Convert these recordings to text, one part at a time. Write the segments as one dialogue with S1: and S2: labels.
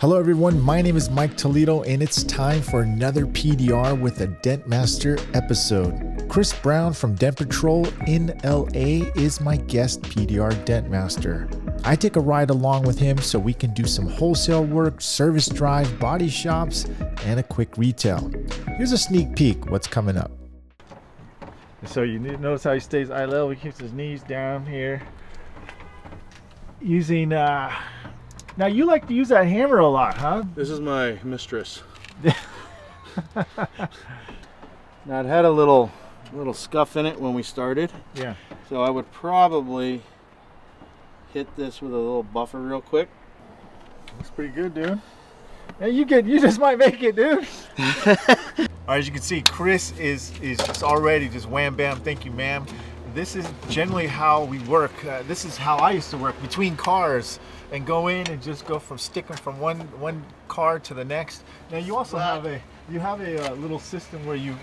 S1: Hello everyone, my name is Mike Toledo and it's time for another PDR with a Dent Master episode. Chris Brown from Dent Patrol in LA is my guest PDR Dent Master. I take a ride along with him so we can do some wholesale work, service drive, body shops, and a quick retail. Here's a sneak peek what's coming up. So you need to notice how he stays eye level. He keeps his knees down here. Using now you like to use that hammer a lot, huh?
S2: This is my mistress. Now it had a little scuff in it when we started.
S1: Yeah.
S2: So I would probably hit this with a little buffer real quick.
S1: Looks pretty good, dude. Hey, you just might make it, dude. As you can see, Chris is just already just wham bam, thank you, ma'am. This is generally how we work. This is how I used to work between cars and go in and just go from sticking from one car to the next. Now you also have a little system where you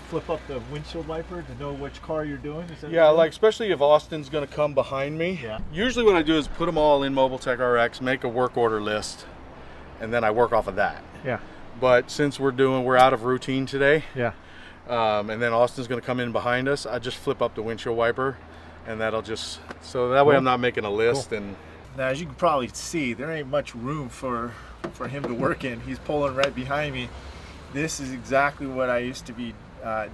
S1: flip up the windshield wiper to know which car you're doing. Is that
S2: Yeah, like especially if Austin's gonna come behind me.
S1: Yeah.
S2: Usually what I do is put them all in Mobile Tech RX, make a work order list, and then I work off of that.
S1: Yeah.
S2: But since we're out of routine today.
S1: Yeah.
S2: And then Austin's going to come in behind us. I just flip up the windshield wiper, and that'll just so that way I'm not making a list. Cool. And
S1: now, as you can probably see, there ain't much room for him to work in. He's pulling right behind me. This is exactly what I used to be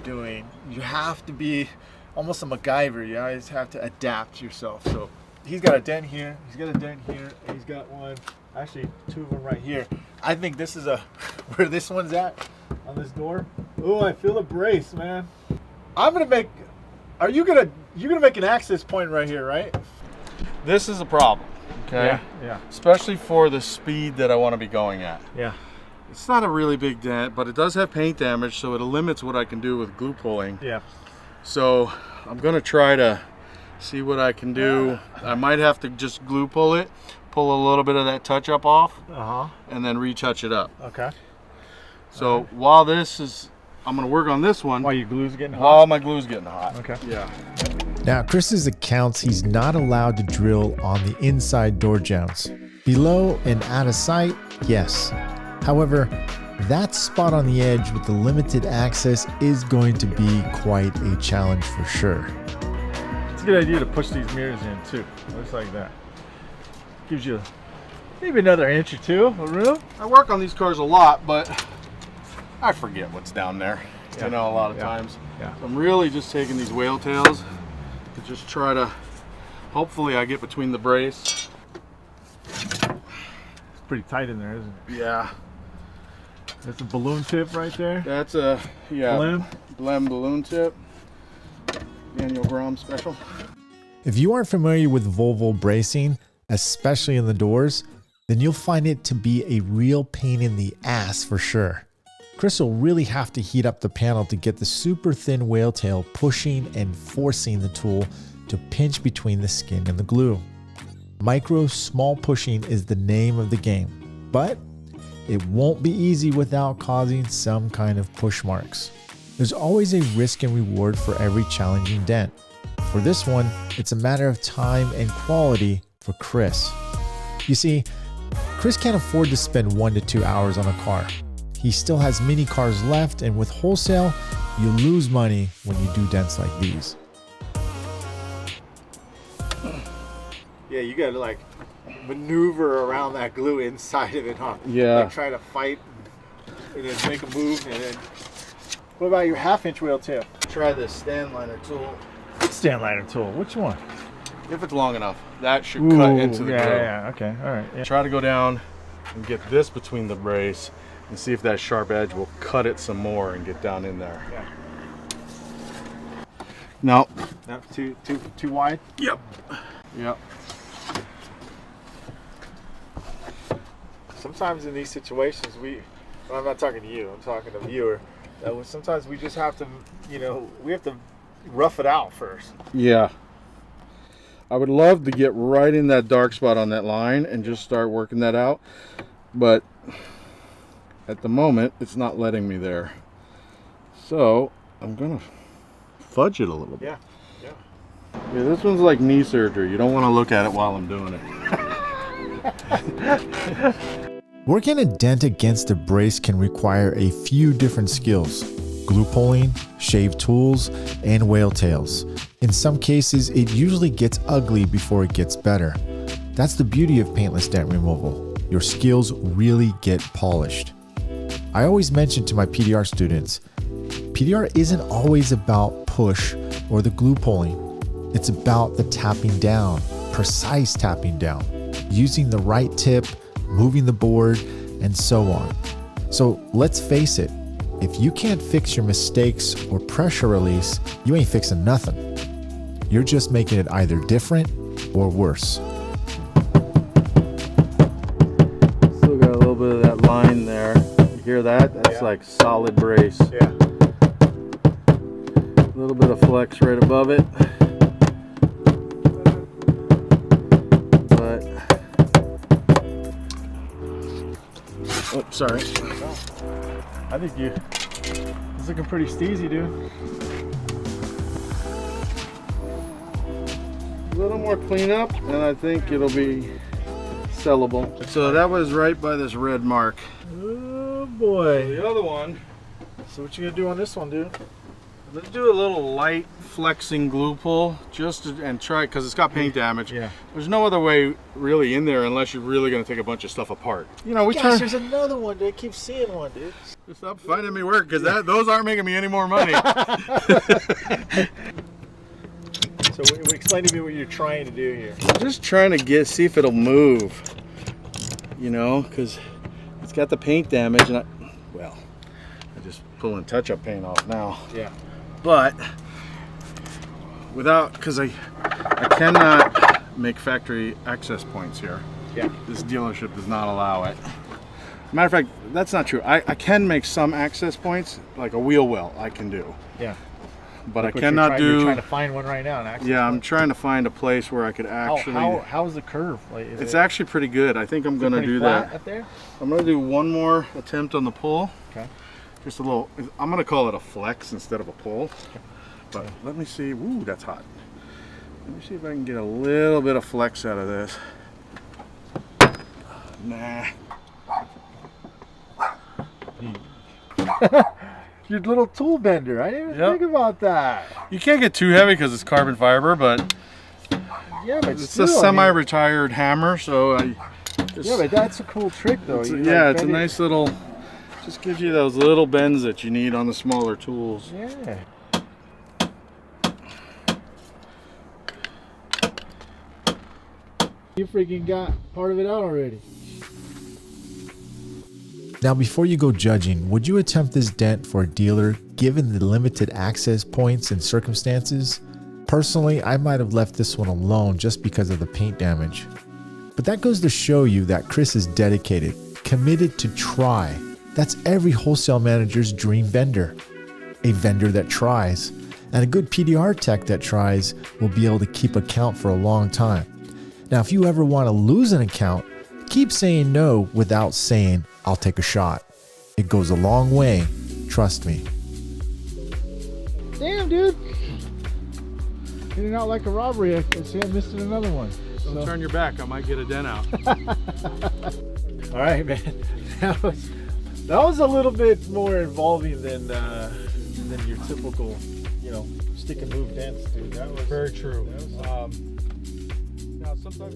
S1: doing. You have to be almost a MacGyver. You always have to adapt yourself. So he's got a dent here. He's got a dent here. And he's got one. Actually, two of them right here. I think this is where this one's at on this door. Oh, I feel a brace, man. You're gonna make an access point right here, right?
S2: this is a problem. Okay.
S1: Yeah. Yeah.
S2: Especially for the speed that I want to be going at.
S1: Yeah.
S2: It's not a really big dent, but it does have paint damage, so it limits what I can do with glue pulling.
S1: Yeah.
S2: So I'm gonna try to see what I can do. I might have to just glue pull it, pull a little bit of that touch up off, and then retouch it up.
S1: Okay.
S2: So while this is, I'm gonna work on this one.
S1: While your glue's getting hot?
S2: While my glue's getting hot.
S1: Okay.
S2: Yeah.
S1: Now, Chris's accounts, he's not allowed to drill on the inside door jambs. Below and out of sight, yes. However, that spot on the edge with the limited access is going to be quite a challenge for sure. It's a good idea to push these mirrors in too. Looks like that. Gives you maybe another inch or two of room.
S2: I work on these cars a lot, but I forget what's down there.
S1: Yeah.
S2: You know, a lot of times.
S1: Yeah.
S2: So I'm really just taking these whale tails to just try to, hopefully I get between the brace.
S1: It's pretty tight in there, isn't it?
S2: Yeah.
S1: That's a balloon tip right there.
S2: That's a,
S1: Blem
S2: balloon tip. Daniel Grom special.
S1: If you aren't familiar with Volvo bracing, especially in the doors, then you'll find it to be a real pain in the ass for sure. Chris will really have to heat up the panel to get the super thin whale tail pushing and forcing the tool to pinch between the skin and the glue. Micro small pushing is the name of the game, but it won't be easy without causing some kind of push marks. There's always a risk and reward for every challenging dent. For this one, it's a matter of time and quality for Chris. You see, Chris can't afford to spend 1 to 2 hours on a car. He still has many cars left, and with wholesale, you lose money when you do dents like these. Yeah, you gotta like maneuver around that glue inside of it, huh?
S2: Yeah.
S1: Like try to fight and then make a move, and then. What about your 1/2-inch whale tail?
S2: Try this stand liner tool.
S1: What stand liner tool? Which one?
S2: If it's long enough, that should cut into the glue.
S1: Yeah, okay, all right. Yeah.
S2: Try to go down and get this between the brace and see if that sharp edge will cut it some more and get down in there.
S1: Yeah.
S2: No.
S1: No, too wide?
S2: Yep. Yep.
S1: Sometimes in these situations, well, I'm not talking to you, I'm talking to the viewer, that sometimes we just have to, we have to rough it out first.
S2: Yeah. I would love to get right in that dark spot on that line and just start working that out, but at the moment it's not letting me there. So I'm gonna fudge it a little bit.
S1: Yeah.
S2: Yeah, this one's like knee surgery. You don't want to look at it while I'm doing it.
S1: Working a dent against a brace can require a few different skills: glue pulling, shave tools, and whale tails. In some cases, it usually gets ugly before it gets better. That's the beauty of paintless dent removal. Your skills really get polished. I always mention to my PDR students, PDR isn't always about push or the glue pulling. It's about the tapping down, precise tapping down, using the right tip, moving the board, and so on. So let's face it, if you can't fix your mistakes or pressure release, you ain't fixing nothing. You're just making it either different or worse.
S2: Still got a little bit of that line there. You hear that? That's like solid brace.
S1: Yeah.
S2: A little bit of flex right above it. But, oh, sorry.
S1: I think it's looking pretty steezy, dude.
S2: A little more cleanup, and I think it'll be sellable. So that was right by this red mark.
S1: Oh boy.
S2: The other one,
S1: So what you gonna do on this one, dude?
S2: let's do a little light flexing glue pull and try, because it's got paint damage.
S1: Yeah.
S2: There's no other way really in there unless you're really going to take a bunch of stuff apart. You know,
S1: Gosh, there's another one, dude. I keep seeing one, dude.
S2: Stop finding me work, because those aren't making me any more money.
S1: So explain to me what you're trying to do here.
S2: I'm just trying to see if it'll move. You know, because it's got the paint damage, and I'm just pulling touch-up paint off now.
S1: Yeah.
S2: But because I cannot make factory access points here.
S1: Yeah.
S2: This dealership does not allow it. Matter of fact, that's not true. I can make some access points, like a wheel well I can do.
S1: Yeah.
S2: But
S1: Like
S2: I cannot do.
S1: You're trying to find one right now.
S2: I'm trying to find a place where I could actually.
S1: How's the curve? Like,
S2: it's actually pretty good. I think I'm going to do that.
S1: Up there?
S2: I'm going to do one more attempt on the pull.
S1: Okay.
S2: Just a little. I'm going to call it a flex instead of a pull. But let me see. Ooh, that's hot. Let me see if I can get a little bit of flex out of this. Nah.
S1: Your little tool bender. I didn't even think about that.
S2: You can't get too heavy because it's carbon fiber, but
S1: Yeah, but
S2: it's a semi-retired hammer, so I just,
S1: yeah, but that's a cool trick, though.
S2: it's a nice little. Just gives you those little bends that you need on the smaller tools.
S1: Yeah. You freaking got part of it out already. Now, before you go judging, would you attempt this dent for a dealer given the limited access points and circumstances? Personally, I might have left this one alone just because of the paint damage. But that goes to show you that Chris is dedicated, committed to try. That's every wholesale manager's dream vendor. A vendor that tries. And a good PDR tech that tries will be able to keep account for a long time. Now, if you ever want to lose an account, keep saying no without saying, I'll take a shot. It goes a long way, trust me. Damn, dude. In and out like a robbery. I see I missed another one.
S2: Don't turn your back, I might get a dent out.
S1: All right, man. That was a little bit more involving than your typical, stick and move dents, dude. That was
S2: very true.
S1: That was,
S2: Now sometimes